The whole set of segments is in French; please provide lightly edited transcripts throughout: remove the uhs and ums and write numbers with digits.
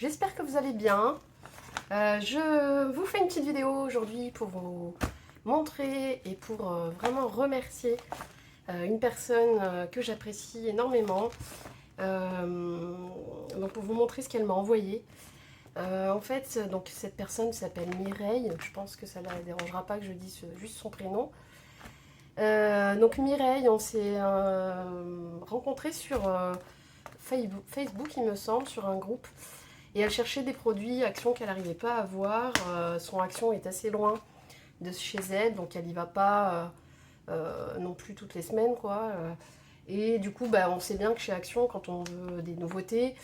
j'espère que vous allez bien. Je vous fais une petite vidéo aujourd'hui pour vous montrer et pour vraiment remercier une personne que j'apprécie énormément. Donc pour vous montrer ce qu'elle m'a envoyé. En fait, donc cette personne s'appelle Mireille. Je pense que ça ne la dérangera pas que je dise juste son prénom. Donc Mireille, on s'est rencontrés sur Facebook, il me semble, sur un groupe. Et elle cherchait des produits Action qu'elle n'arrivait pas à avoir. Son Action est assez loin de chez elle, donc elle n'y va pas non plus toutes les semaines, quoi. Et du coup, bah, on sait bien que chez Action, quand on veut des nouveautés,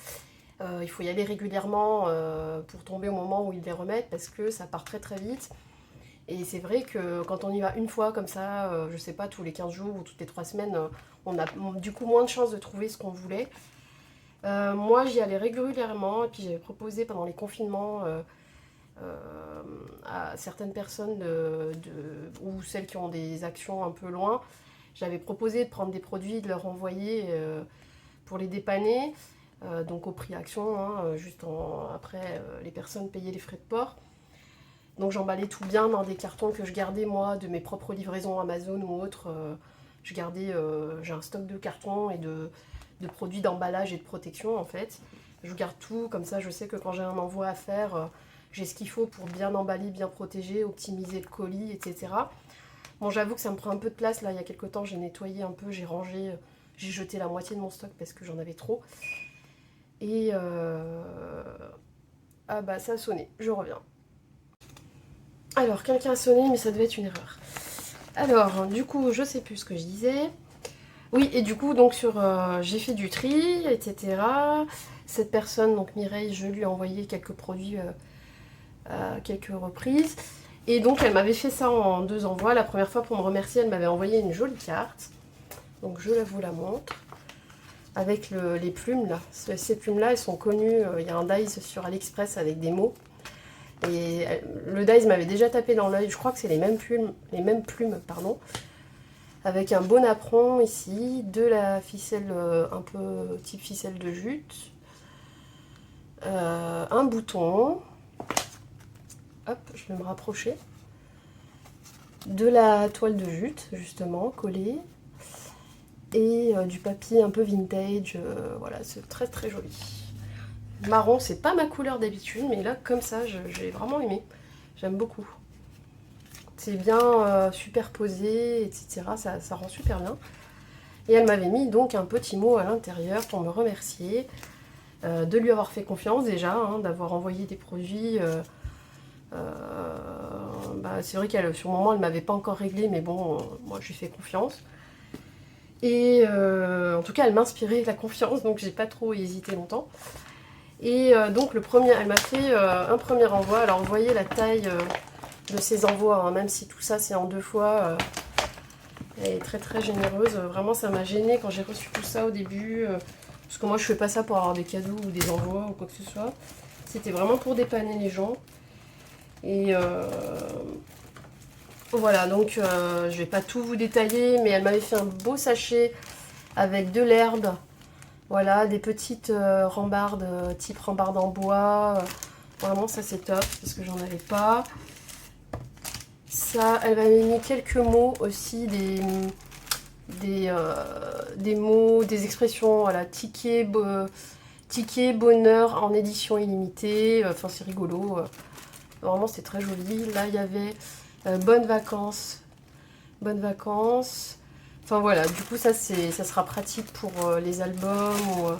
il faut y aller régulièrement pour tomber au moment où ils les remettent, parce que ça part très très vite. Et c'est vrai que quand on y va une fois comme ça, je sais pas, tous les 15 jours ou toutes les 3 semaines, on a du coup moins de chances de trouver ce qu'on voulait. Moi, j'y allais régulièrement et puis j'avais proposé pendant les confinements à certaines personnes ou celles qui ont des actions un peu loin, j'avais proposé de prendre des produits, de leur envoyer pour les dépanner, donc au prix action, hein, après les personnes payaient les frais de port. Donc j'emballais tout bien dans des cartons que je gardais moi de mes propres livraisons Amazon ou autres. J'ai un stock de cartons et de produits d'emballage et de protection en fait. Je garde tout, comme ça je sais que quand j'ai un envoi à faire, j'ai ce qu'il faut pour bien emballer, bien protéger, optimiser le colis, etc. Bon, j'avoue que ça me prend un peu de place là, il y a quelques temps j'ai nettoyé un peu, j'ai rangé, j'ai jeté la moitié de mon stock parce que j'en avais trop. Et ah bah ça a sonné, je reviens. Alors, quelqu'un a sonné, mais ça devait être une erreur. Alors, du coup, je sais plus ce que je disais. Oui, et du coup, donc j'ai fait du tri, etc. Cette personne, donc Mireille, je lui ai envoyé quelques produits à quelques reprises. Et donc, elle m'avait fait ça en 2 envois. La première fois, pour me remercier, elle m'avait envoyé une jolie carte. Donc, je vous la montre. Avec les plumes, là. Ces plumes-là, elles sont connues. Il y a un dies sur AliExpress avec des mots. Et le dies m'avait déjà tapé dans l'œil. Je crois que c'est les mêmes plumes, pardon. Avec un beau napperon ici, de la ficelle un peu type ficelle de jute, un bouton, hop, je vais me rapprocher, de la toile de jute justement collée, et du papier un peu vintage, voilà, c'est très très joli. Marron, c'est pas ma couleur d'habitude, mais là comme ça, j'ai vraiment aimé, j'aime beaucoup. C'est bien superposé, etc. Ça rend super bien. Et elle m'avait mis donc un petit mot à l'intérieur pour me remercier de lui avoir fait confiance déjà, hein, d'avoir envoyé des produits. Bah, c'est vrai qu'elle, sur le moment, elle ne m'avait pas encore réglé, mais bon, moi, je lui fais confiance. Et en tout cas, elle m'inspirait la confiance, donc j'ai pas trop hésité longtemps. Et donc, elle m'a fait un premier envoi. Alors, vous voyez la taille de ces envois, hein, même si tout ça, c'est en 2 fois. Elle est très très généreuse. Vraiment, ça m'a gênée quand j'ai reçu tout ça au début. Parce que moi, je fais pas ça pour avoir des cadeaux ou des envois ou quoi que ce soit. C'était vraiment pour dépanner les gens. Et voilà, donc je vais pas tout vous détailler, mais elle m'avait fait un beau sachet avec de l'herbe. Voilà, des petites rambardes, type rambarde en bois. Vraiment, ça c'est top, parce que j'en avais pas. Ça, elle m'avait mis quelques mots aussi, des mots, des expressions, voilà, ticket, bonheur en édition illimitée, enfin c'est rigolo, vraiment c'est très joli. Là il y avait bonnes vacances, enfin voilà, du coup ça sera pratique pour les albums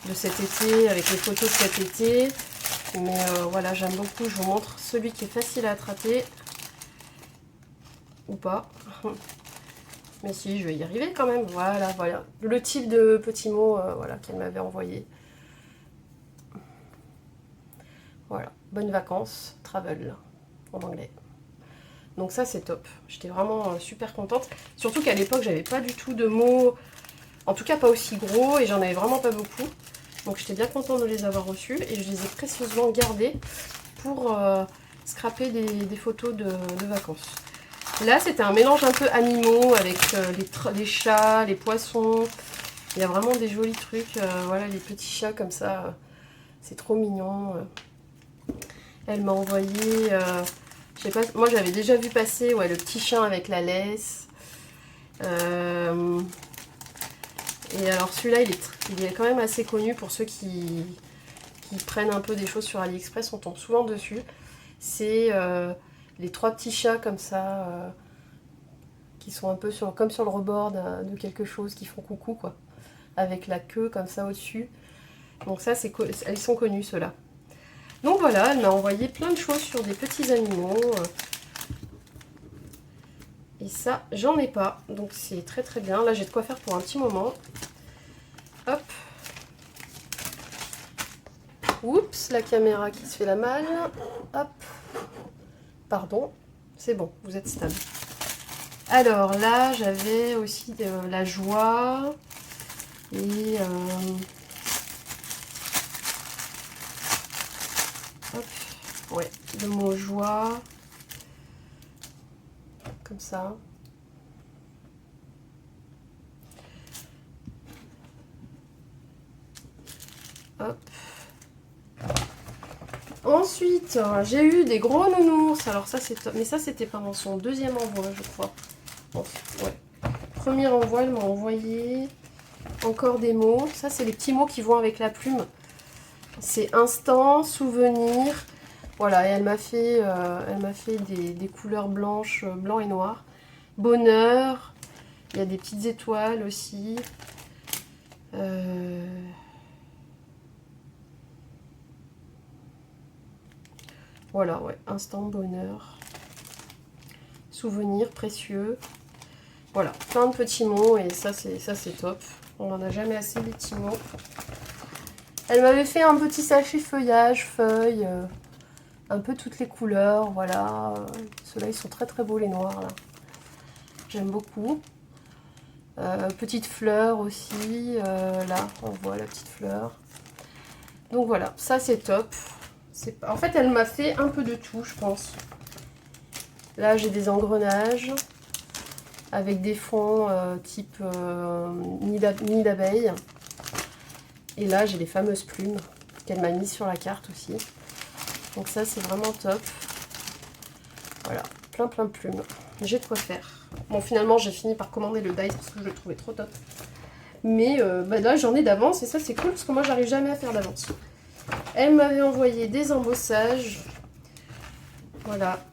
de cet été, avec les photos de cet été, mais voilà, j'aime beaucoup. Je vous montre celui qui est facile à attraper, ou pas. Mais si, je vais y arriver quand même. Voilà, voilà. Le type de petits mots voilà, qu'elle m'avait envoyé. Voilà. Bonnes vacances, travel, en anglais. Donc ça, c'est top. J'étais vraiment super contente. Surtout qu'à l'époque, j'avais pas du tout de mots, en tout cas pas aussi gros, et j'en avais vraiment pas beaucoup. Donc j'étais bien contente de les avoir reçus, et je les ai précieusement gardés pour scraper des photos de vacances. Là, c'était un mélange un peu animaux avec les chats, les poissons. Il y a vraiment des jolis trucs. Voilà, les petits chats comme ça, C'est trop mignon. Elle m'a envoyé, je sais pas, moi j'avais déjà vu passer ouais, le petit chien avec la laisse. Et alors celui-là, il est quand même assez connu pour ceux qui prennent un peu des choses sur AliExpress, on tombe souvent dessus. C'est les 3 petits chats comme ça, qui sont un peu comme sur le rebord de quelque chose, qui font coucou quoi, avec la queue comme ça au-dessus. Donc ça, ils sont connus ceux-là. Donc voilà, elle m'a envoyé plein de choses sur des petits animaux. Et ça, j'en ai pas. Donc c'est très très bien. Là, j'ai de quoi faire pour un petit moment. Hop. Oups, la caméra qui se fait la malle. Hop. Pardon. C'est bon, vous êtes stable. Alors là, j'avais aussi la joie. Et... hop. Ouais, le mot joie. Comme ça. Hop. Ensuite, j'ai eu des gros nounours. Alors ça, c'est top. Mais ça, c'était pendant son deuxième envoi, je crois. Bon, ouais. Premier envoi, elle m'a envoyé encore des mots. Ça, c'est les petits mots qui vont avec la plume. C'est instant, souvenir. Voilà, et elle m'a fait des couleurs blanches, blanc et noir. Bonheur. Il y a des petites étoiles aussi. Voilà, ouais, instant, bonheur. Souvenir précieux. Voilà, plein de petits mots et ça c'est top. On n'en a jamais assez des petits mots. Elle m'avait fait un petit sachet feuillage, feuilles, un peu toutes les couleurs, voilà. Ceux-là, ils sont très très beaux, les noirs, là. J'aime beaucoup. Petite fleur aussi, là, on voit la petite fleur. Donc voilà, ça c'est top. En fait, elle m'a fait un peu de tout, je pense. Là, j'ai des engrenages avec des fonds type nid d'abeille. Et là, j'ai les fameuses plumes qu'elle m'a mis sur la carte aussi. Donc ça, c'est vraiment top. Voilà, plein de plumes. J'ai de quoi faire. Bon, finalement, j'ai fini par commander le dice parce que je le trouvais trop top. Mais bah là, j'en ai d'avance et ça, c'est cool parce que moi, j'arrive jamais à faire d'avance. Elle m'avait envoyé des embossages. Voilà.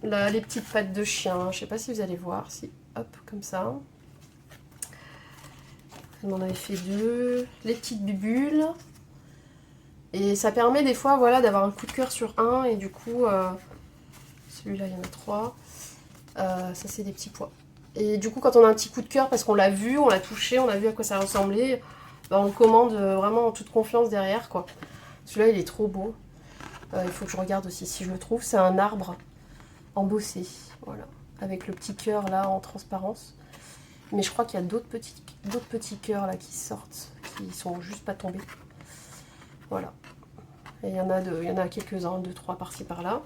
Là, les petites pattes de chien. Je sais pas si vous allez voir. Si, hop, comme ça. Elle m'en avait fait 2. Les petites bibules. Et ça permet des fois, voilà, d'avoir un coup de cœur sur un. Et du coup, celui-là, il y en a 3. Ça, c'est des petits pois. Et du coup, quand on a un petit coup de cœur, parce qu'on l'a vu, on l'a touché, on a vu à quoi ça ressemblait, bah, on le commande vraiment en toute confiance derrière, quoi. Celui-là, il est trop beau. Il faut que je regarde aussi si je le trouve. C'est un arbre embossé, voilà, avec le petit cœur là en transparence. Mais je crois qu'il y a d'autres petits cœurs là qui sortent, qui sont juste pas tombés. Voilà. Et il y en a quelques-uns, 2, 3 par-ci par-là.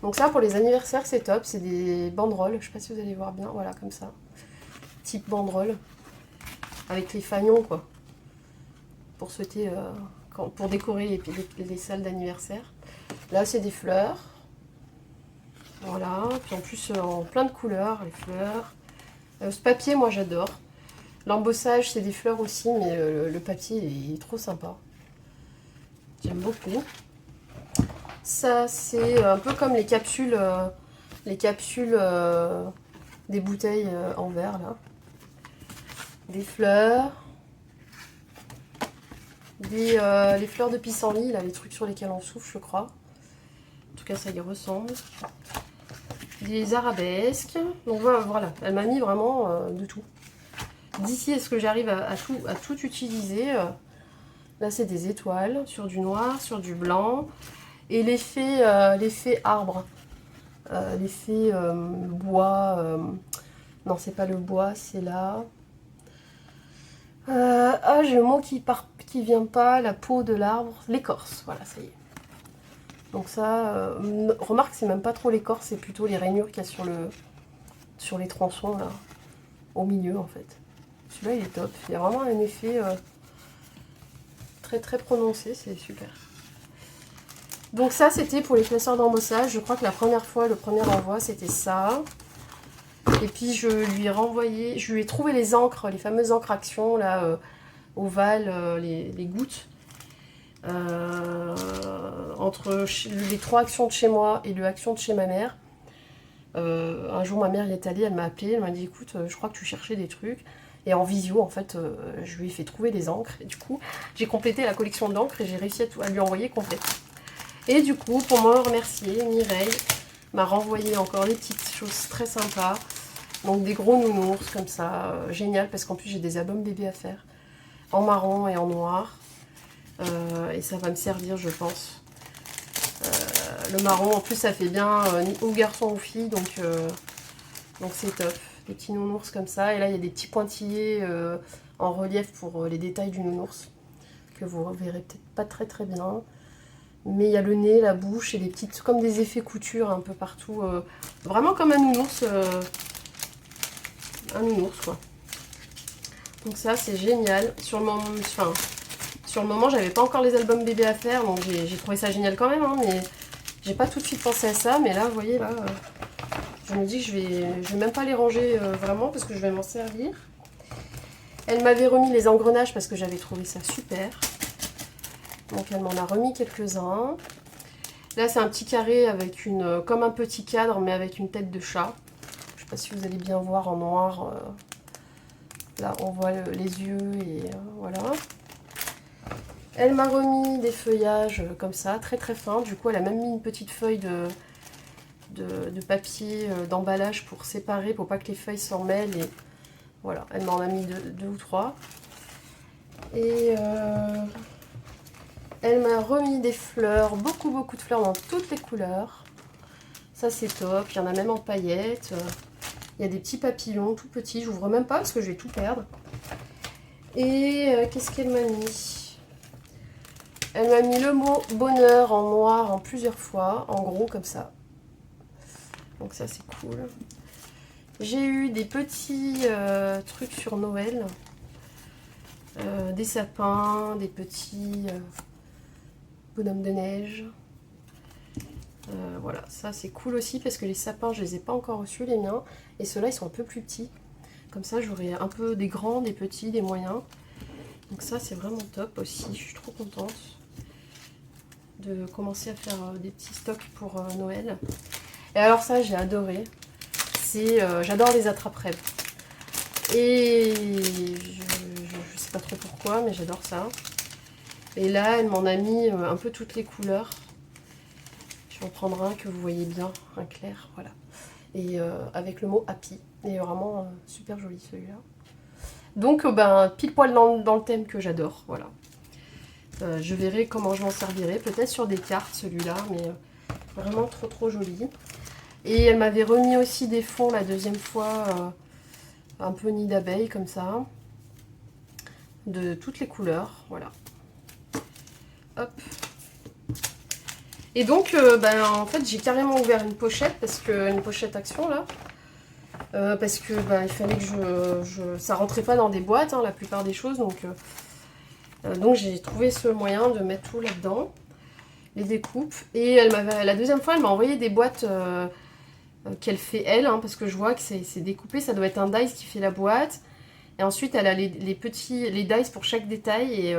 Donc ça, pour les anniversaires, c'est top. C'est des banderoles. Je sais pas si vous allez voir bien. Voilà, comme ça. Type banderole. Avec les fanions, quoi. Pour souhaiter... pour décorer les salles d'anniversaire. Là, c'est des fleurs. Voilà. Puis en plus, en plein de couleurs, les fleurs. Ce papier, moi, j'adore. L'embossage, c'est des fleurs aussi, mais le papier, il est trop sympa. J'aime beaucoup. Ça, c'est un peu comme les capsules des bouteilles en verre, là. Des fleurs. Les fleurs de pissenlit, là, les trucs sur lesquels on souffle, je crois. En tout cas, ça y ressemble. Des arabesques. Donc voilà, elle m'a mis vraiment de tout. D'ici, est-ce que j'arrive à tout utiliser? Là, c'est des étoiles sur du noir, sur du blanc. Et l'effet arbre. L'effet bois. Non, c'est pas le bois, c'est là. J'ai le mot qui vient pas. La peau de l'arbre. L'écorce, voilà, ça y est. Donc ça, remarque, c'est même pas trop l'écorce, c'est plutôt les rainures qu'il y a sur les tronçons, là. Au milieu, en fait. Celui-là, il est top. Il y a vraiment un effet très très prononcé, c'est super. Donc ça, c'était pour les classeurs d'embossage. Je crois que la première fois, le premier envoi, c'était ça. Et puis je lui ai renvoyé, je lui ai trouvé les encres, les fameuses encres Action, là, ovales, les gouttes. Entre les 3 actions de chez moi et le action de chez ma mère. Un jour, ma mère y est allée, elle m'a appelé, elle m'a dit écoute, je crois que tu cherchais des trucs. Et en visio, en fait, je lui ai fait trouver des encres. Et du coup, j'ai complété la collection d'encres et j'ai réussi à lui envoyer complète. Et du coup, pour me remercier, Mireille m'a renvoyé encore des petites choses très sympas. Donc des gros nounours comme ça, génial, parce qu'en plus j'ai des albums bébés à faire. En marron et en noir. Et ça va me servir, je pense. Le marron, en plus, ça fait bien aux garçons ou aux filles, donc c'est top. Des petits nounours comme ça. Et là, il y a des petits pointillés en relief pour les détails du nounours, que vous verrez peut-être pas très très bien. Mais il y a le nez, la bouche et des petites, comme des effets couture un peu partout. Vraiment comme un nounours quoi. Donc ça, c'est génial. Sur le moment, j'avais pas encore les albums bébés à faire, donc j'ai trouvé ça génial quand même, hein, mais j'ai pas tout de suite pensé à ça. Mais là, vous voyez, là, je me dis que je vais même pas les ranger vraiment, parce que je vais m'en servir. Elle m'avait remis les engrenages parce que j'avais trouvé ça super. Donc elle m'en a remis quelques-uns. Là, c'est un petit carré avec comme un petit cadre, mais avec une tête de chat. Je sais pas si vous allez bien voir en noir. Là, on voit les yeux et voilà. Elle m'a remis des feuillages comme ça, très très fins. Du coup, elle a même mis une petite feuille de papier d'emballage pour séparer, pour pas que les feuilles s'en mêlent. Et voilà, elle m'en a mis deux ou trois. Et elle m'a remis des fleurs, beaucoup de fleurs dans toutes les couleurs. Ça, c'est top. Il y en a même en paillettes. Il y a des petits papillons tout petits. J'ouvre même pas parce que je vais tout perdre. Et qu'est-ce qu'elle m'a mis? Elle m'a mis le mot bonheur en noir en plusieurs fois, en gros comme ça. Donc ça, c'est cool. J'ai eu des petits trucs sur Noël. Des sapins, des petits bonhommes de neige. Voilà, ça c'est cool aussi parce que les sapins, je les ai pas encore reçus, les miens. Et ceux-là, ils sont un peu plus petits. Comme ça, j'aurai un peu des grands, des petits, des moyens. Donc ça, c'est vraiment top aussi. Je suis trop contente de commencer à faire des petits stocks pour Noël. Et alors ça, j'ai adoré. J'adore les attrape-rêves. Et je sais pas trop pourquoi, mais j'adore ça. Et là, elle m'en a mis un peu toutes les couleurs. Je vais en prendre un que vous voyez bien, un clair, voilà. Et avec le mot happy. Et vraiment super joli celui-là. Donc, pile poil dans le thème que j'adore, voilà. Je verrai comment je m'en servirai. Peut-être sur des cartes celui-là, mais vraiment trop joli. Et elle m'avait remis aussi des fonds la deuxième fois, un peu nid d'abeille comme ça. De toutes les couleurs, voilà. Hop. Et donc, en fait, j'ai carrément ouvert une pochette, une pochette Action, là. Parce que il fallait que ça rentrait pas dans des boîtes, hein, la plupart des choses. Donc j'ai trouvé ce moyen de mettre tout là-dedans. Les découpes. Et la deuxième fois, elle m'a envoyé des boîtes qu'elle fait elle, hein, parce que je vois que c'est découpé. Ça doit être un dice qui fait la boîte. Et ensuite, elle a les dice pour chaque détail et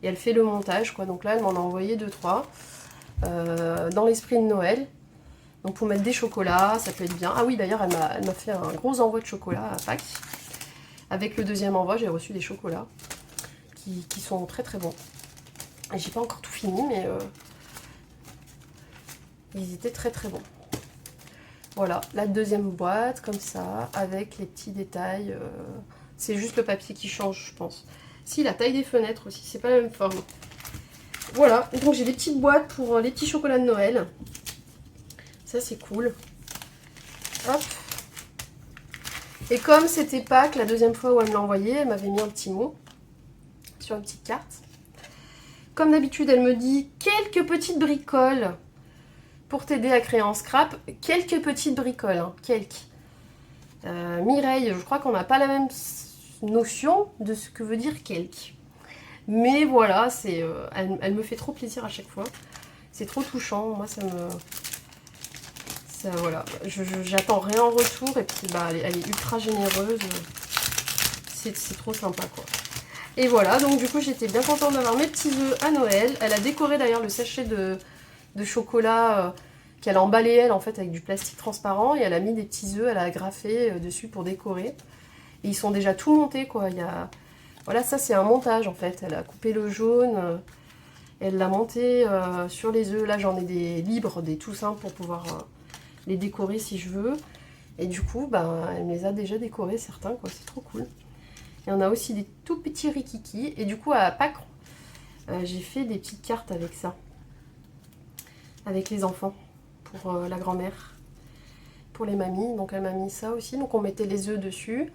elle fait le montage, quoi. Donc là, elle m'en a envoyé 2-3 dans l'esprit de Noël. Donc pour mettre des chocolats, ça peut être bien. Ah oui, d'ailleurs, elle m'a fait un gros envoi de chocolat à Pâques. Avec le deuxième envoi, j'ai reçu des chocolats qui sont très bons. Et j'ai pas encore tout fini, mais ils étaient très bons. Voilà, la deuxième boîte, comme ça, avec les petits détails. C'est juste le papier qui change, je pense. Si, la taille des fenêtres aussi, c'est pas la même forme. Voilà, donc j'ai des petites boîtes pour les petits chocolats de Noël. Ça, c'est cool. Hop. Et comme c'était Pâques, la deuxième fois où elle me l'a envoyé, elle m'avait mis un petit mot sur une petite carte. Comme d'habitude, elle me dit quelques petites bricoles pour t'aider à créer en scrap. Quelques petites bricoles, hein, quelques. Mireille, je crois qu'on n'a pas la même notion de ce que veut dire quelques. Mais voilà, elle me fait trop plaisir à chaque fois. C'est trop touchant. Moi, voilà, j'attends rien en retour. Et puis, bah, elle est ultra généreuse. C'est trop sympa, quoi. Et voilà, donc du coup, j'étais bien contente d'avoir mes petits œufs à Noël. Elle a décoré d'ailleurs le sachet de chocolat qu'elle a emballé, elle, en fait, avec du plastique transparent. Et elle a mis des petits œufs, elle a agrafé dessus pour décorer. Et ils sont déjà tout montés, quoi. Voilà, ça, c'est un montage, en fait. Elle a coupé le jaune, elle l'a monté sur les œufs. Là, j'en ai des libres, des tout simples pour pouvoir les décorer si je veux. Et du coup, ben, elle me les a déjà décorés, certains, quoi. C'est trop cool. Et on a aussi des tout petits rikiki. Et du coup, à Pâques, j'ai fait des petites cartes avec ça. Avec les enfants, pour la grand-mère. Pour les mamies. Donc, elle m'a mis ça aussi. Donc, on mettait les œufs dessus.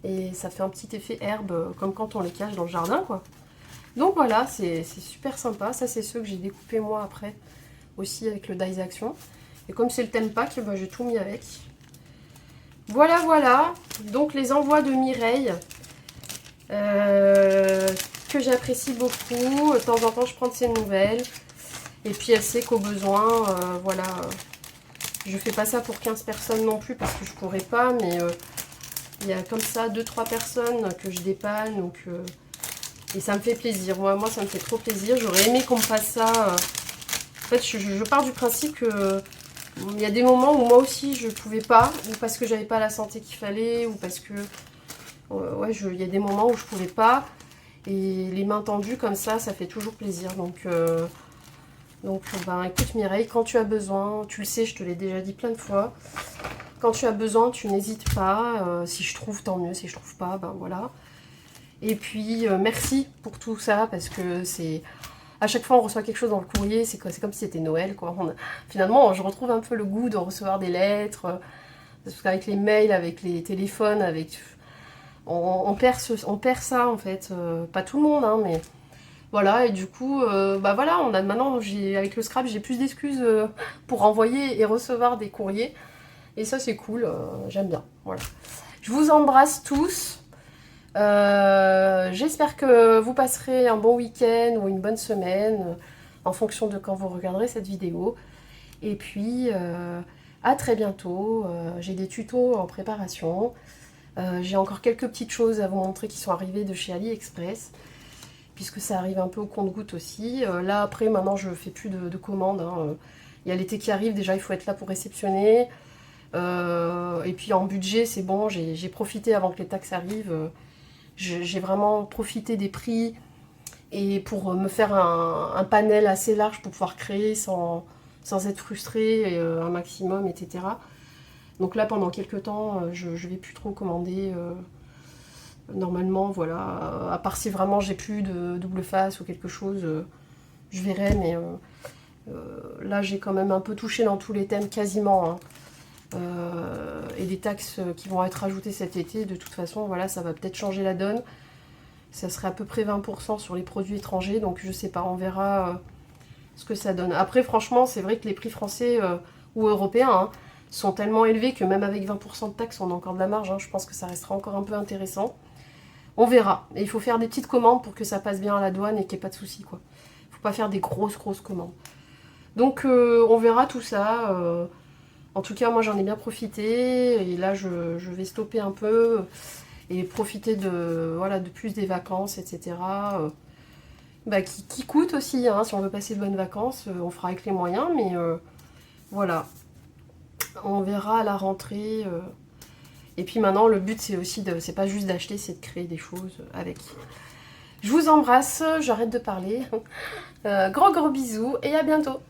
Et ça fait un petit effet herbe, comme quand on les cache dans le jardin, quoi. Donc, voilà, c'est super sympa. Ça, c'est ceux que j'ai découpés, moi, après. Aussi, avec le Dies Action. Et comme c'est le thème Pâques, ben, j'ai tout mis avec. Voilà, voilà. Donc, les envois de Mireille. Que j'apprécie beaucoup. De temps en temps, je prends de ses nouvelles. Et puis, elle sait qu'au besoin, voilà, je fais pas ça pour 15 personnes non plus parce que je pourrais pas, mais il y a comme ça 2-3 personnes que je dépanne. Donc, et ça me fait plaisir. Moi, ça me fait trop plaisir. J'aurais aimé qu'on me fasse ça. En fait, je pars du principe que il y a des moments où moi aussi, je pouvais pas, ou parce que j'avais pas la santé qu'il fallait, ou parce que ouais, il y a des moments où je pouvais pas. Et les mains tendues comme ça fait toujours plaisir. Donc, ben, écoute Mireille, quand tu as besoin, tu le sais, je te l'ai déjà dit plein de fois. Quand tu as besoin, tu n'hésites pas. Si je trouve, tant mieux. Si je trouve pas, ben voilà. Et puis, merci pour tout ça, parce que c'est... À chaque fois, on reçoit quelque chose dans le courrier, c'est comme si c'était Noël, quoi. Finalement, je retrouve un peu le goût de recevoir des lettres. Parce qu'avec les mails, avec les téléphones, on perd ça, en fait. Pas tout le monde, hein, mais... Voilà, et du coup, bah voilà, maintenant, avec le Scrap, j'ai plus d'excuses pour envoyer et recevoir des courriers. Et ça, c'est cool, j'aime bien. Voilà. Je vous embrasse tous. J'espère que vous passerez un bon week-end ou une bonne semaine, en fonction de quand vous regarderez cette vidéo. Et puis, à très bientôt. J'ai des tutos en préparation. J'ai encore quelques petites choses à vous montrer qui sont arrivées de chez AliExpress, puisque ça arrive un peu au compte-gouttes aussi. Là, après, maintenant, je fais plus de commandes. Hein. Il y a l'été qui arrive, déjà, il faut être là pour réceptionner. Et puis, en budget, c'est bon, j'ai profité avant que les taxes arrivent. J'ai vraiment profité des prix et pour me faire un panel assez large pour pouvoir créer sans être frustrée un maximum, etc. Donc là, pendant quelques temps, je ne vais plus trop commander... Normalement, voilà, à part si vraiment j'ai plus de double face ou quelque chose, je verrai, mais là j'ai quand même un peu touché dans tous les thèmes quasiment, hein. Et les taxes qui vont être ajoutées cet été, de toute façon, voilà, ça va peut-être changer la donne. Ça serait à peu près 20% sur les produits étrangers, donc je sais pas, on verra ce que ça donne. Après, franchement, c'est vrai que les prix français ou européens, hein, sont tellement élevés que même avec 20% de taxes, on a encore de la marge, hein. Je pense que ça restera encore un peu intéressant. On verra. Et il faut faire des petites commandes pour que ça passe bien à la douane et qu'il n'y ait pas de soucis, quoi. Il ne faut pas faire des grosses commandes. Donc, on verra tout ça. En tout cas, moi, j'en ai bien profité. Et là, je vais stopper un peu et profiter de plus des vacances, etc. Bah, qui coûtent aussi, hein. Si on veut passer de bonnes vacances, on fera avec les moyens. Mais voilà. On verra à la rentrée... Et puis maintenant, le but, c'est aussi c'est pas juste d'acheter, c'est de créer des choses avec. Je vous embrasse, j'arrête de parler. Gros bisous et à bientôt.